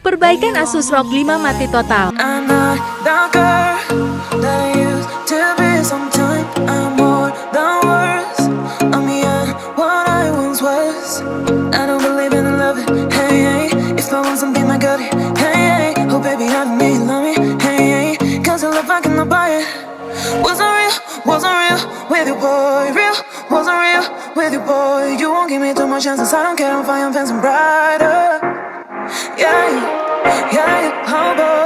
Perbaikan Asus ROG 5 mati total. I'm not the girl that I used to be. Sometimes I'm more than words. I'm beyond what I once was. I don't believe in love. Hey, hey. If I want something, I got it. Hey, hey. Oh baby, I don't need love me. Hey, hey. Cause your love I cannot buy it. Wasn't real with you, boy. Real, wasn't real with you, boy. You won't give me too much chances. I don't care if I am fancy brighter. Yeah, yeah, oh boy.